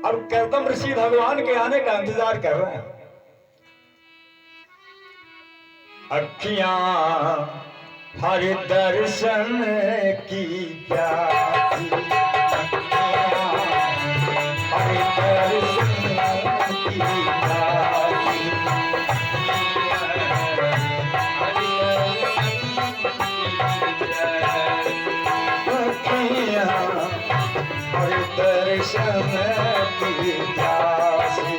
अब कर्दम ऋषि भगवान के आने का इंतजार कर रहे हैं। अखियां हर दर्शन की प्यासी, हर दर्शन की प्यासी, अखियां हर दर्शन की प्यासी,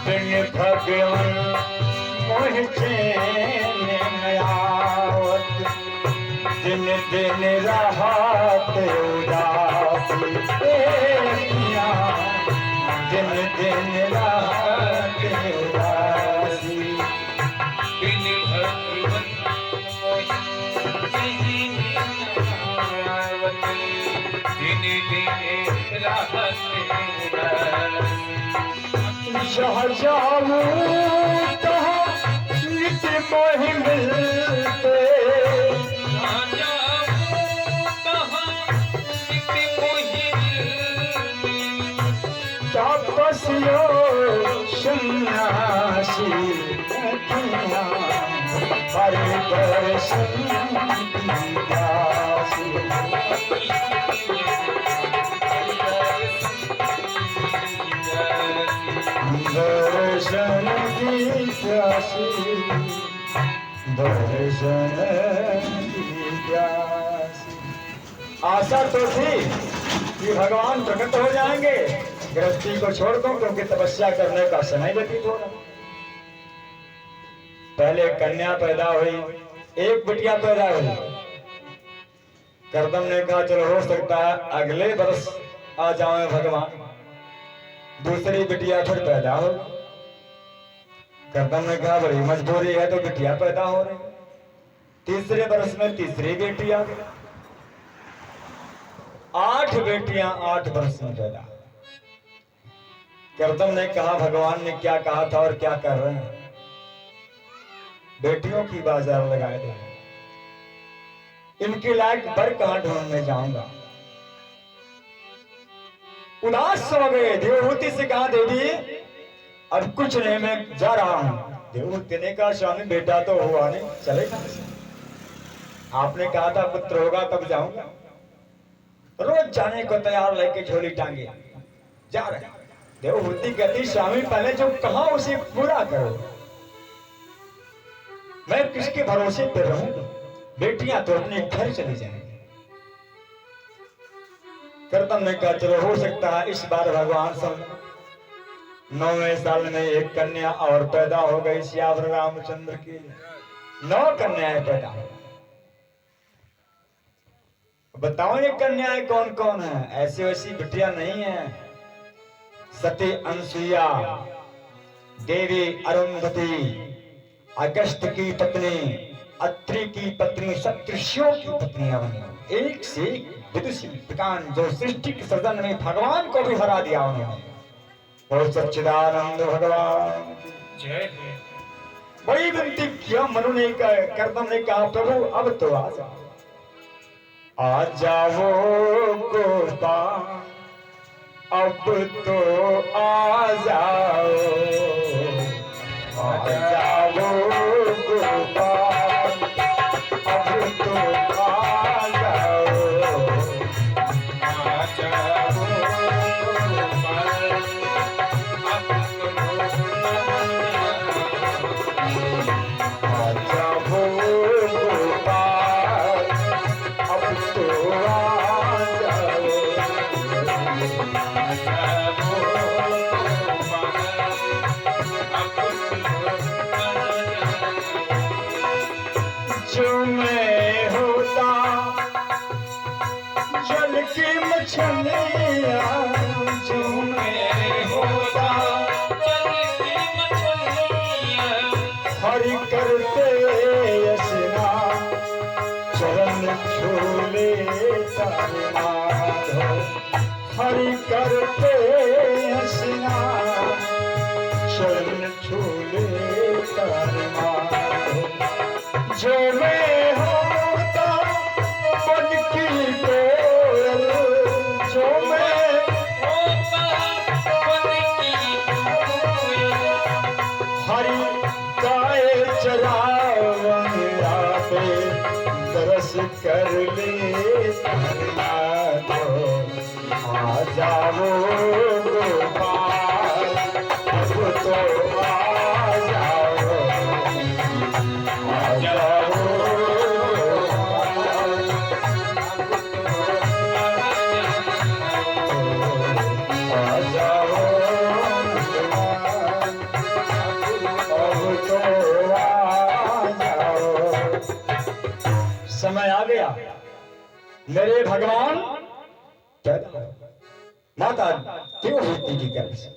बिन भगवान मोह चैन न आवत, दिन दिन राहत उदासी, दिन दिन राहत उदासी, बिन भगवन मोह चैन न आवत, दिन दिन राहत उदासी। जहाँ जाऊँ तहाँ नित्य मोह मिलते, जहाँ जाऊँ तहाँ नित्य मोह मिलते, तपस्यो सन्यासी, अखियाँ हर दर्शन की प्यासी, दर्शन की प्यासी, दर्शन की प्यासी। आशा तो थी कि भगवान प्रकट हो जाएंगे, गृहस्थी को छोड़ दो क्योंकि तपस्या करने का समय व्यतीत हो रहा। पहले कन्या पैदा हुई, एक बिटिया पैदा हुई। कर्दम ने कहा चलो हो सकता है अगले वर्ष आ जाए भगवान, दूसरी बिटिया फिर पैदा हो। कर्दम ने कहा बड़ी मजबूरी है तो बिटिया पैदा हो रही। तीसरे वर्ष में तीसरी बेटियां, 8 बेटियां 8 वर्ष में पैदा। कर्दम ने कहा भगवान ने क्या कहा था और क्या कर रहे हैं, बेटियों की बाजार लगाए दे, इनके लायक बर कहां ढूंढने जाऊंगा। उदास हो गए। देवहूति से कहा देवी अब कुछ नहीं, मैं जा रहा हूं। देवहूति ने कहा स्वामी बेटा तो हुआ नहीं, चलेगा। आपने कहा था पुत्र होगा तब जाऊंगा। रोज जाने को तैयार लेके झोली टांगे जा रहे। देवहूति कहती स्वामी पहले जो कहा उसे पूरा करो, मैं किसके भरोसे पे रहूंगी, बेटियां तो अपने घर चली जाएंगी। कर्दम ने कहा चलो हो सकता है इस बार भगवान सब 9वें साल में एक कन्या और पैदा हो गई। श्याम रामचंद्र की 9 कन्याएं पैदा हो। बताओ ये कन्याएं कौन कौन है? ऐसी वैसी बिटिया नहीं है। सती अनसुईया, देवी अरुंधति, अगस्त की पत्नी, अत्रि की पत्नी, सप्तर्षियों की पत्नियां बनी। एक से एक विदुषी विद्वान जो सृष्टि के सदन में भगवान को भी हरा दिया उन्होंने। और सच्चिदानंद भगवान जय। बड़ी विनती किया मनु ने, कर्दम ने कहा प्रभु अब तो आ जाओ, आ जाओ गोपाल, अब तो आ जाओ, आ जाओ गोपाल, अब तो आ जाओ, आ जाओ गोपाल, अब तो आ जाओ गोपाल, अब तो आ जाओ, आ जाओ गोपाल, अब तो जो मैं होता जल की मछलियां, जो मैं होता जल की मछलियां, हरि करते स्नान, चरण छूले तारे माधो, हरि करते स्नान, चरण छूले तारे माधो। जो मैं हो जाओ गोपाल, अब तो आ जाओ, आ जाओ आ जाओ, अब तो आ जाओ। समय आ गया मेरे भगवान पैदा हो। माता देवहूति की गर्भ से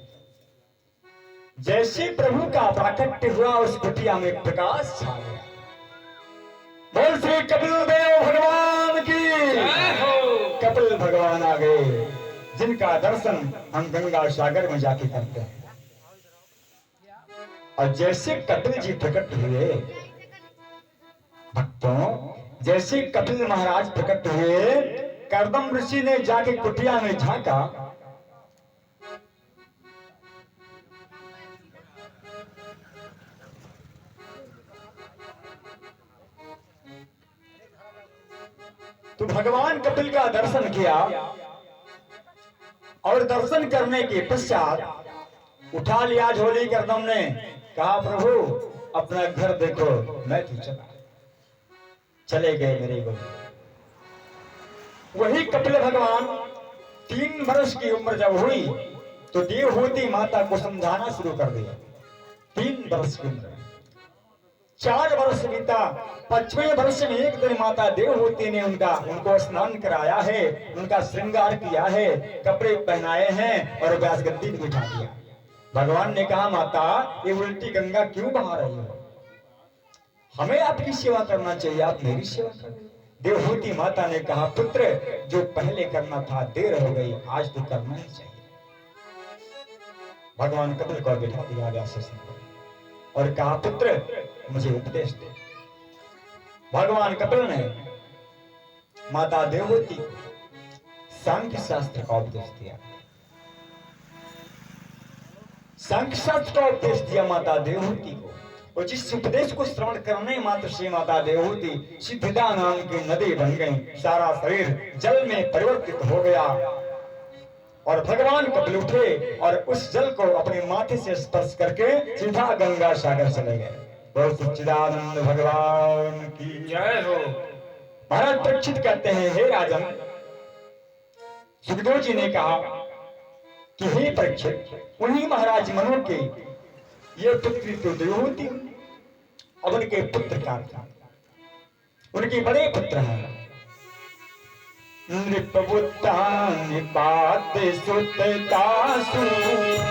जैसे प्रभु का प्राकट्य हुआ, उस कुटिया में प्रकाश छा गया। बोल श्री कपिल देव भगवान की। जय हो। कपिल भगवान आ गए, जिनका दर्शन हम गंगा सागर में जाके करते हैं। और जैसे कपिल जी प्रकट हुए भक्तों, जैसे कपिल महाराज प्रकट हुए, कर्दम ऋषि ने जाके कुटिया में झांका, तो भगवान कपिल का दर्शन किया और दर्शन करने के पश्चात उठा लिया झोली कर्दम ने, कहा प्रभु अपना घर देखो, मैं तू चला। चले गए मेरे गुरु। वही कपिल भगवान 3 वर्ष की उम्र जब हुई तो देवहूति माता को समझाना शुरू कर दिया। 3 वर्ष की उम्र, 4 वर्ष बीता, 5वें वर्ष में एक दिन माता देवहूति ने उनको स्नान कराया है, उनका श्रृंगार किया है, कपड़े पहनाए हैं और व्यास गद्दी पर बिठा दिया। भगवान ने कहा माता ये उल्टी गंगा क्यों बहा रही हो, हमें आपकी सेवा करना चाहिए, आप मेरी सेवा करें। देवहूति माता ने कहा पुत्र जो पहले करना था देर हो गई, आज तो करना ही चाहिए। भगवान कपिल को बिठा दिया व्यासासन पर और कहा पुत्र मुझे उपदेश दे। भगवान कपिल ने माता देवहूति को सांख्य शास्त्र का उपदेश दिया। सांख्य शास्त्र का उपदेश दिया माता देवहूति को, और जिस उपदेश को श्रवण करने मात्र से माता देवहूति सिद्धता नाम की नदी बन गई, सारा शरीर जल में परिवर्तित हो गया और भगवान कपिल उठे और उस जल को अपने माथे से स्पर्श करके सीधा गंगा सागर चले गए। बोल सच्चिदानंद भगवान की जय हो। महाराज परीक्षित कहते हैं हे राजन, सुखदेव जी ने कहा कि हे परीक्षित, उन्हीं महाराज मनु के ये पुत्री तो देवहूति, अब उनके पुत्र का था, उनके बड़े पुत्र हैं नृपवुत्तानि पाते सुततासु,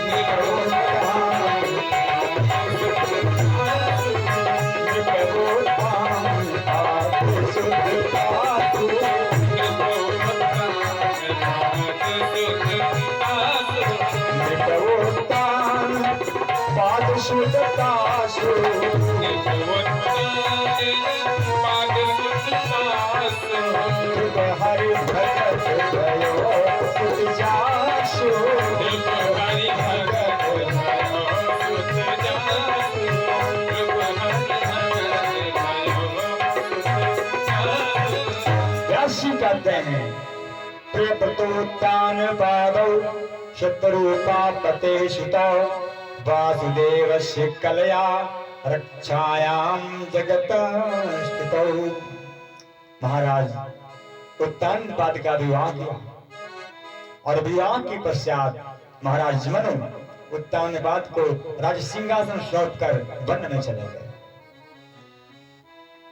नृपवुत्तानि पाते सुततासु, नृपवुत्तानि पाते सुततासु, हरि भगत भयो सुत जासु, हरि भगत व्यासी कहते हैं प्रियपतोत्तान पादौ शत्रुपा पते सुतौ वासुदेवस्य कलया रक्षायां जगत स्थितौ। महाराज उत्तानपाद का विवाह किया और विवाह के पश्चात महाराज मनु उत्तानपाद को राज सिंहासन सौंप कर वन में चले गए।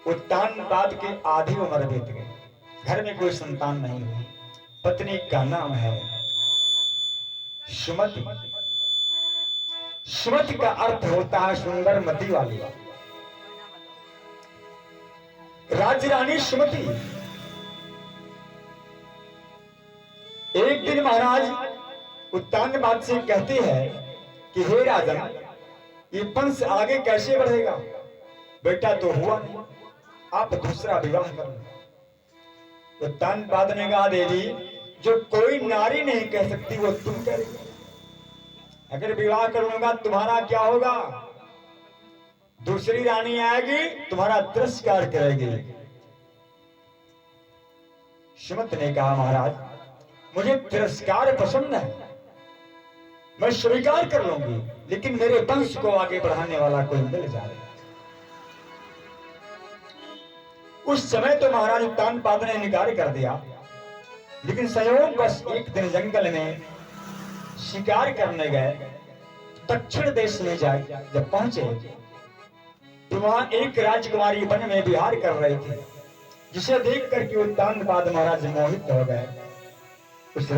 उत्तानपाद के आधी उम्र बीत गई, घर में कोई संतान नहीं हुई। पत्नी का नाम है सुमति। सुमति का अर्थ होता है सुंदर मति वाली। राज्य रानी सुमति। एक दिन महाराज उत्तानपाद से कहते हैं कि हे राजन, ये वंश आगे कैसे बढ़ेगा, बेटा तो हुआ नहीं, आप दूसरा विवाह कर लो। उत्तानपाद ने कहा देवी, जो कोई नारी नहीं कह सकती वो तुम कह रही हो। अगर विवाह कर लूंगा तुम्हारा क्या होगा, दूसरी रानी आएगी तुम्हारा तिरस्कार करेगी। सुमति ने कहा महाराज मुझे तिरस्कार पसंद है, मैं स्वीकार कर लूंगी, लेकिन मेरे वंश को आगे बढ़ाने वाला कोई मिल जाए। उस समय तो महाराज उत्तानपाद ने इनकार कर दिया, लेकिन संयोग बस एक दिन जंगल में शिकार करने गए, दक्षिण देश में जाए जब पहुंचे तो वहां एक राजकुमारी वन में विहार कर रही थी, जिसे देख करके उत्तानपाद महाराज मोहित हो गए। उस